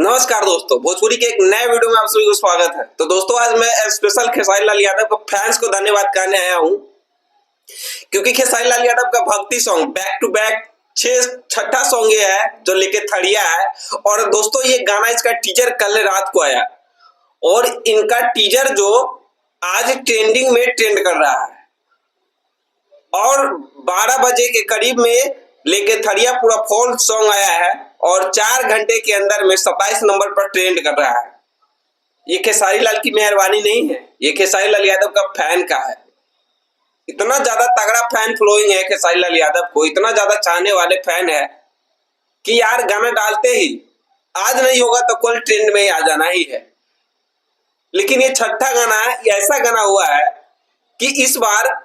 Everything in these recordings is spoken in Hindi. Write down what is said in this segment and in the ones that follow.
नमस्कार दोस्तों, भोजपुरी के एक नए वीडियो में आप सभी को स्वागत है। तो दोस्तों, आज मैं स्पेशल खेसारी लाल यादव को फैंस को धन्यवाद कहने आया हूं, क्योंकि खेसारी लाल यादव का भक्ति सॉन्ग बैक टू बैक छठा सॉन्ग ये है जो लेके थड़िया है। और दोस्तों, ये गाना इसका टीजर कल रात को आया और इनका टीजर जो आज ट्रेंडिंग में ट्रेंड कर रहा है और 12 बजे के करीब में लेके थड़िया पूरा फुल सॉन्ग आया है और 4 घंटे के अंदर में 27 नंबर पर ट्रेंड कर रहा है। ये खेसारी लाल की मेहरबानी नहीं है, ये खेसारी लाल यादव का फैन का है। इतना ज्यादा तगड़ा फैन फॉलोइंग है खेसारी लाल यादव को, इतना ज्यादा चाहने वाले फैन है कि यार गाना डालते ही आज नहीं होगा तो कल ट्रेंड में ही आ जाना ही है। लेकिन ये छठा गाना है, ऐसा गाना हुआ है कि इस बार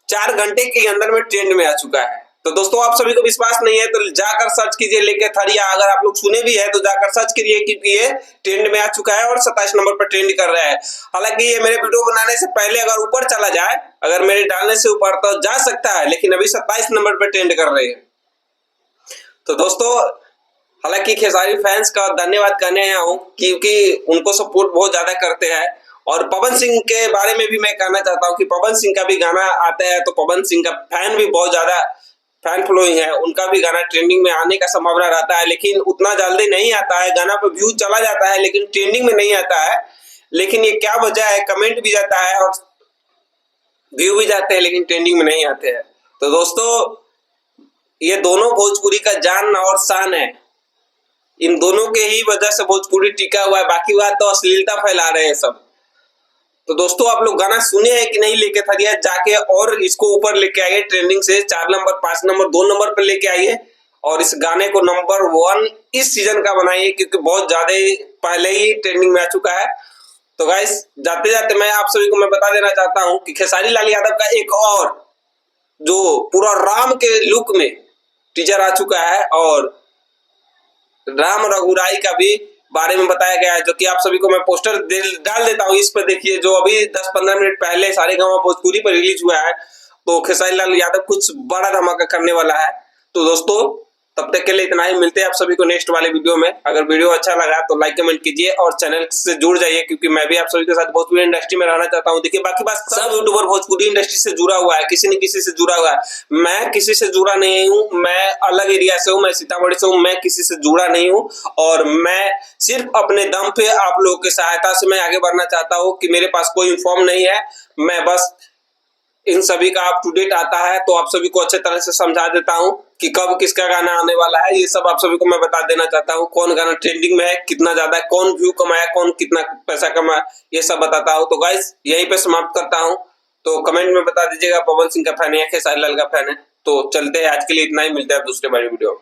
4 घंटे के अंदर में ट्रेंड में आ चुका है। तो दोस्तों, आप सभी को विश्वास नहीं है तो जाकर सर्च कीजिए लेके थड़िया। अगर आप लोग सुने भी है तो जाकर सर्च करिए, क्योंकि ये ट्रेंड में आ चुका है और 27 नंबर पर ट्रेंड कर रहा है। हालांकि ये मेरे वीडियो बनाने से पहले अगर ऊपर चला जाए, अगर मेरे डालने से ऊपर तो जा सकता है, लेकिन अभी 27 नंबर पर ट्रेंड कर रहे हैं। तो दोस्तों, हालांकि खेसारी फैंस का धन्यवाद करने आया हूँ, क्योंकि उनको सपोर्ट बहुत ज्यादा करते हैं। और पवन सिंह के बारे में भी मैं कहना चाहता हूँ कि पवन सिंह का भी गाना आता है तो पवन सिंह का फैन भी बहुत ज्यादा फैन फॉलोइंग है, उनका भी गाना ट्रेंडिंग में आने का संभावना रहता है, लेकिन उतना जल्दी नहीं आता है। गाना पे व्यू चला जाता है लेकिन ट्रेंडिंग में नहीं आता है। लेकिन ये क्या वजह है, कमेंट भी जाता है और व्यू भी जाते हैं लेकिन ट्रेंडिंग में नहीं आते हैं। तो दोस्तों, ये दोनों भोजपुरी का जान और शान है, इन दोनों के ही वजह से भोजपुरी टिका हुआ है। बाकी बात तो अश्लीलता फैला रहे हैं सब। तो दोस्तों, आप लोग गाना सुने हैं कि नहीं लेके थड़िया, जाके और इसको ऊपर लेके आइए, ट्रेंडिंग से 4 नंबर 5 नंबर 2 नंबर पर लेके आइए और इस गाने को नंबर 1 इस सीजन का बनाइए, क्योंकि बहुत ज्यादा पहले ही ट्रेंडिंग में आ चुका है। तो गाइस, जाते जाते मैं आप सभी को मैं बता देना चाहता हूं कि खेसारी लाल यादव का एक और जो पूरा राम के लुक में टीजर आ चुका है और राम रघुराई का भी बारे में बताया गया है, जो कि आप सभी को मैं पोस्टर डाल देता हूँ। इस पर देखिए, जो अभी 10-15 मिनट पहले सारेगामा भोजपुरी पर रिलीज हुआ है। तो खेसारी लाल यादव कुछ बड़ा धमाका करने वाला है। तो दोस्तों, तब तक के लिए इतना ही, मिलते हैं आप सभी को नेक्स्ट वाले वीडियो में। अगर वीडियो अच्छा लगा तो लाइक कमेंट कीजिए और चैनल से जुड़ जाइए, क्योंकि मैं भी आप सभी के साथ भोजपुरी इंडस्ट्री में रहना चाहता हूँ। देखिए, बाकी बात सब यूट्यूबर भोजपुरी इंडस्ट्री से जुड़ा हुआ है, किसी न किसी से जुड़ा हुआ है। मैं किसी से जुड़ा नहीं हूँ, मैं अलग एरिया से हूँ, मैं सीतामढ़ी से हूँ, मैं किसी से जुड़ा नहीं हूँ और मैं सिर्फ अपने दम पे आप लोगों की सहायता से मैं आगे बढ़ना चाहता हूँ कि मेरे पास कोई इन्फॉर्म नहीं है। मैं बस इन सभी का अप टू डेट आता है तो आप सभी को अच्छे तरह से समझा देता हूं कि कब किसका गाना आने वाला है। ये सब आप सभी को मैं बता देना चाहता हूं, कौन गाना ट्रेंडिंग में है, कितना ज्यादा, कौन व्यू कमाया, कौन कितना पैसा कमाया, ये सब बताता हूं। तो गाइस, यहीं पे समाप्त करता हूं। तो कमेंट में बता दीजिएगा पवन सिंह का फैन है या खेसारी लाल का फैन है। तो चलते हैं, आज के लिए इतना ही, मिलते हैं दूसरे बड़े वीडियो में।